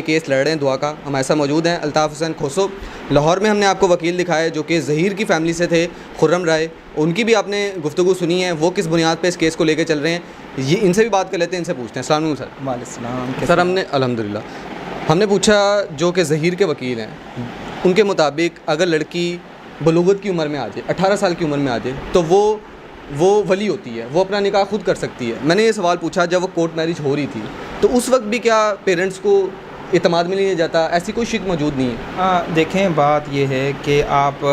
Case لڑ رہے ہیں دعا کا، ہم ایسا موجود ہیں الطاف حسین کھوسو لاہور میں. ہم نے آپ کو وکیل دکھایا ہے جو کہ ظہیر کی فیملی سے تھے، خرم رائے، ان کی بھی آپ نے گفتگو سنی ہے، وہ کس بنیاد پہ اس کیس کو لے کے چل رہے ہیں. یہ ان سے بھی بات کر لیتے ہیں، ان سے پوچھتے ہیں. السلام علیکم سر. وعلیکم السلام. سر ہم نے الحمدللہ ہم نے پوچھا جو کہ ظہیر کے وکیل ہیں، ان کے مطابق اگر لڑکی بلوغت کی عمر میں آ جائے، 18 سال کی عمر میں آ جائے، تو وہ ولی ہوتی ہے، وہ اپنا نکاح خود کر سکتی ہے. میں نے یہ سوال پوچھا جب وہ کورٹ میرج ہو رہی تھی تو اس وقت بھی کیا پیرنٹس کو اعتماد میں نہیں جاتا؟ ایسی کوئی شک موجود نہیں ہے. دیکھیں بات یہ ہے کہ آپ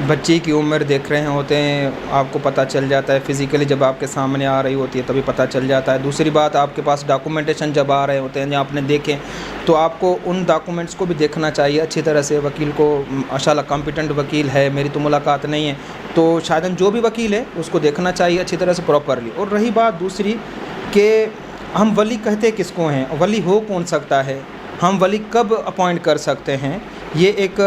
بچی کی عمر دیکھ رہے ہوتے ہیں، آپ کو پتہ چل جاتا ہے فزیکلی، جب آپ کے سامنے آ رہی ہوتی ہے تبھی پتہ چل جاتا ہے. دوسری بات، آپ کے پاس ڈاکومنٹیشن جب آ رہے ہوتے ہیں یا آپ نے دیکھیں تو آپ کو ان ڈاکومنٹس کو بھی دیکھنا چاہیے اچھی طرح سے. وکیل کو ماشاءاللہ کمپیٹنٹ وکیل ہے، میری تو ملاقات نہیں ہے، تو شاید جو بھی وکیل ہے اس کو دیکھنا چاہیے اچھی طرح سے پراپرلی. اور رہی بات دوسری کہ ہم ولی کہتے کس کو ہیں، ولی ہو کون سکتا ہے، ہم ولی کب اپوائنٹ کر سکتے ہیں، یہ ایک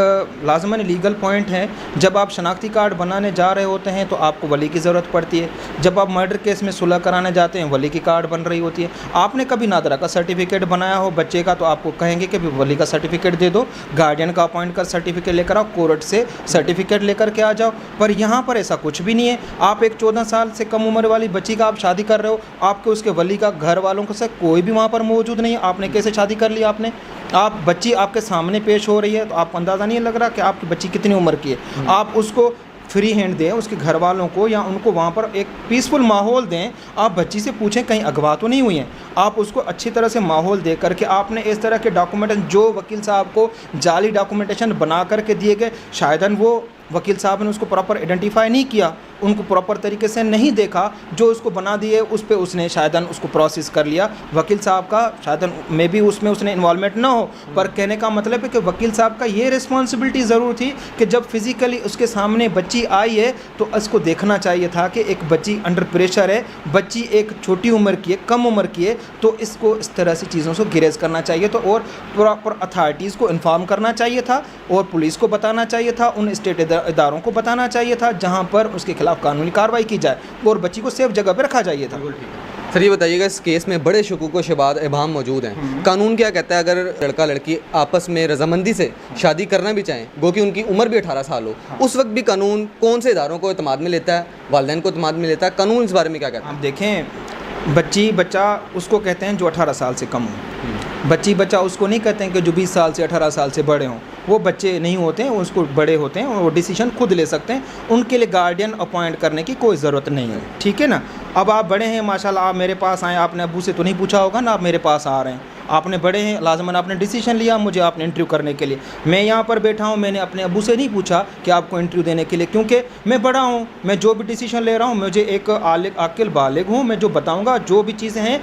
لازماً لیگل پوائنٹ ہے. جب آپ شناختی کارڈ بنانے جا رہے ہوتے ہیں تو آپ کو ولی کی ضرورت پڑتی ہے. جب آپ مرڈر کیس میں صلح کرانے جاتے ہیں ولی کی کارڈ بن رہی ہوتی ہے. آپ نے کبھی نادرہ کا سرٹیفکیٹ بنایا ہو بچے کا تو آپ کو کہیں گے کہ ولی کا سرٹیفکیٹ دے دو، گارڈین کا اپوائنٹ کر سرٹیفکیٹ لے کر آؤ، کورٹ سے سرٹیفکیٹ لے کر کے آ جاؤ. پر یہاں پر ایسا کچھ بھی نہیں ہے. آپ ایک 14 سال سے کم عمر والی بچی کا آپ شادی کر رہے ہو، آپ کے اس کے ولی کا گھر والوں کو سے کوئی بھی وہاں پر موجود نہیں ہے. آپ نے کیسے شادی کر لی؟ آپ بچی آپ کے سامنے پیش ہو رہی ہے تو آپ کو اندازہ نہیں لگ رہا کہ آپ کی بچی کتنی عمر کی ہے. آپ اس کو فری ہینڈ دیں، اس کے گھر والوں کو یا ان کو وہاں پر ایک پیسفل ماحول دیں. آپ بچی سے پوچھیں کہیں اغوا تو نہیں ہوئی ہیں. آپ اس کو اچھی طرح سے ماحول دے کر کے آپ نے اس طرح کے ڈاکومنٹیشن جو وکیل صاحب کو جعلی ڈاکومنٹیشن بنا کر کے دیے گئے، شاید وہ وکیل صاحب نے اس کو پراپر آئیڈینٹیفائی نہیں کیا، ان کو پراپر طریقے سے نہیں دیکھا، جو اس کو بنا دیے اس پہ اس نے شاید اس کو پروسیس کر لیا. وکیل صاحب کا شاید میں بھی اس نے انوالومنٹ نہ ہو، پر کہنے کا مطلب ہے کہ وکیل صاحب کا یہ رسپانسبلٹی ضرور تھی کہ جب فزیکلی اس کے سامنے بچی آئی ہے تو اس کو دیکھنا چاہیے تھا کہ ایک بچی انڈر پریشر ہے، بچی ایک چھوٹی عمر کی ہے، کم عمر کی ہے، تو اس کو اس طرح سے چیزوں سے گریز کرنا چاہیے تو اور پراپر اتھارٹیز کو انفارم کرنا چاہیے تھا اور پولیس کو بتانا چاہیے تھا، ان اسٹیٹ اداروں کو بتانا چاہیے تھا جہاں پر اس کے خلاف قانونی کارروائی کی جائے اور بچی کو سیف جگہ پہ رکھا جائے تھا. سر یہ بتائیے گا اس کیس میں بڑے شکوک و شبہات ابہام موجود ہیں، قانون کیا کہتا ہے اگر لڑکا لڑکی آپس میں رضامندی سے شادی کرنا بھی چاہیں، گو کہ ان کی عمر بھی 18 سال ہو، اس وقت بھی قانون کون سے اداروں کو اعتماد میں لیتا ہے؟ والدین کو اعتماد میں لیتا ہے؟ قانون اس بارے میں کیا کہتا ہے؟ آپ دیکھیں بچہ اس کو کہتے ہیں جو 18 سال سے کم ہو. بچہ اس کو نہیں کہتے ہیں کہ جو 20 سال سے 18 سال سے بڑے ہوں. وہ بچے نہیں ہوتے ہیں، اس کو بڑے ہوتے ہیں، وہ ڈیسیشن خود لے سکتے ہیں. ان کے لیے گارڈین اپوائنٹ کرنے کی کوئی ضرورت نہیں ہے. ٹھیک ہے نا؟ اب آپ بڑے ہیں ماشاءاللہ، آپ میرے پاس آئیں، آپ نے ابو سے تو نہیں پوچھا ہوگا نا، آپ میرے پاس آ رہے ہیں، آپ نے بڑے ہیں، لازماً آپ نے ڈیسیشن لیا مجھے آپ نے انٹرویو کرنے کے لیے. میں یہاں پر بیٹھا ہوں، میں نے اپنے ابو سے نہیں پوچھا کہ آپ کو انٹرویو دینے کے لیے، کیونکہ میں بڑا ہوں، میں جو بھی ڈیسیشن لے رہا ہوں مجھے ایک عاقل بالغ ہوں، میں جو بتاؤں گا جو بھی چیزیں ہیں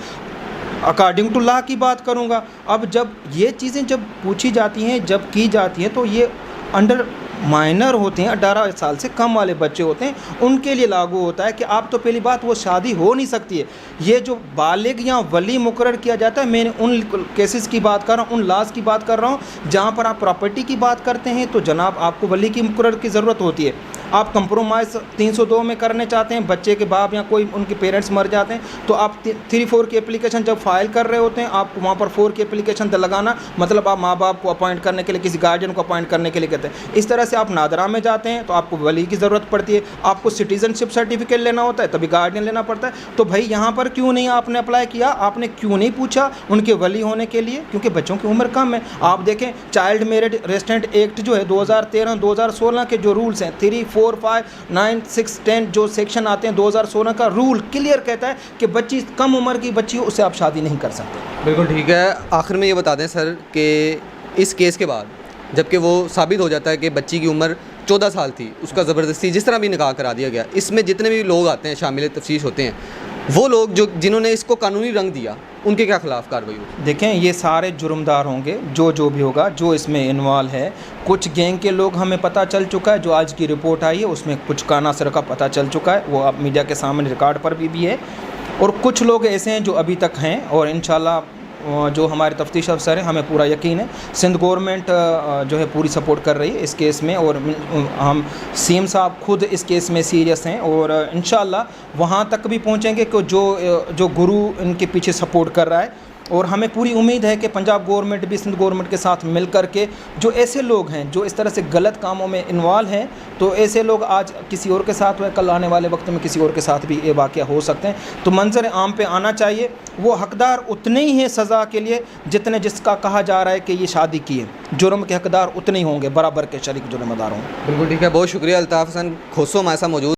اکارڈنگ ٹو لا کی بات کروں گا. اب جب یہ چیزیں جب پوچھی جاتی ہیں، جب کی جاتی ہیں، تو یہ انڈر مائنر ہوتے ہیں، 18 سال سے کم والے بچے ہوتے ہیں، ان کے لیے لاگو ہوتا ہے کہ آپ تو پہلی بات وہ شادی ہو نہیں سکتی ہے. یہ جو بالغ یا ولی مقرر کیا جاتا ہے، میں نے ان کیسز کی بات کر رہا ہوں، ان لاز کی بات کر رہا ہوں جہاں پر آپ پراپرٹی کی بات کرتے ہیں تو جناب آپ کو ولی کی مقرر کی ضرورت ہوتی ہے. آپ کمپرومائز 302 میں کرنے چاہتے ہیں، بچے کے باپ یا کوئی ان کے پیرنٹس مر جاتے ہیں تو آپ 3-4 کی اپلیکیشن جب فائل کر رہے ہوتے ہیں، آپ کو وہاں پر 4 کی اپلیکیشن لگانا، مطلب آپ ماں باپ کو اپوائنٹ کرنے کے لیے، کسی گارڈین کو اپوائنٹ کرنے کے لیے کہتے ہیں. اس طرح سے آپ نادرہ میں جاتے ہیں تو آپ کو ولی کی ضرورت پڑتی ہے. آپ کو سٹیزن شپ سرٹیفکیٹ لینا ہوتا ہے تبھی گارڈین لینا پڑتا ہے. تو بھائی یہاں پر کیوں نہیں آپ نے اپلائی کیا؟ آپ نے کیوں نہیں پوچھا ان کے ولی ہونے کے لیے؟ کیونکہ بچوں کی عمر کم ہے. آپ دیکھیں چائلڈ میرج ریسٹرینٹ ایکٹ جو ہے 2013-2016 کے جو رولز ہیں 3, 4, 5, 9, 6, 10 جو سیکشن آتے ہیں 2016 کا رول کلیئر کہتا ہے کہ بچی کم عمر کی بچی ہو اسے آپ شادی نہیں کر سکتے. بالکل ٹھیک ہے. آخر میں یہ بتا دیں سر کہ اس کیس کے بعد جب کہ وہ ثابت ہو جاتا ہے کہ بچی کی عمر 14 سال تھی، اس کا زبردستی جس طرح بھی نکاح کرا دیا گیا، اس میں جتنے بھی لوگ آتے ہیں شامل تفتیش ہوتے ہیں، وہ لوگ جنہوں نے اس کو قانونی رنگ دیا، ان کے کیا خلاف کارروائی ہوگی؟ دیکھیں یہ سارے جرمدار ہوں گے جو بھی ہوگا جو اس میں انوالو ہے. کچھ گینگ کے لوگ ہمیں پتہ چل چکا ہے، جو آج کی رپورٹ آئی ہے اس میں کچھ کا عناصر کا پتہ چل چکا ہے، وہ اب میڈیا کے سامنے ریکارڈ پر بھی ہے. اور کچھ لوگ ایسے ہیں جو ابھی تک ہیں، اور انشاءاللہ جو ہمارے تفتیش افسر ہیں ہمیں پورا یقین ہے سندھ گورنمنٹ جو ہے پوری سپورٹ کر رہی ہے اس کیس میں، اور ہم سی ایم صاحب خود اس کیس میں سیریس ہیں، اور انشاءاللہ وہاں تک بھی پہنچیں گے کہ جو گرو ان کے پیچھے سپورٹ کر رہا ہے اور ہمیں پوری امید ہے کہ پنجاب گورنمنٹ بھی سندھ گورنمنٹ کے ساتھ مل کر کے جو ایسے لوگ ہیں جو اس طرح سے غلط کاموں میں انوالو ہیں، تو ایسے لوگ آج کسی اور کے ساتھ ہوئے، کل آنے والے وقت میں کسی اور کے ساتھ بھی یہ واقعہ ہو سکتے ہیں، تو منظر عام پہ آنا چاہیے۔ وہ حقدار اتنے ہی ہیں سزا کے لیے جتنے جس کا کہا جا رہا ہے کہ یہ شادی کی ہے، جرم کے حقدار اتنے ہی ہوں گے، برابر کے شریک جرم دار ہوں گے۔ بالکل ٹھیک ہے، بہت شکریہ الطاف حسن کھوسو ہمارے ساتھ موجود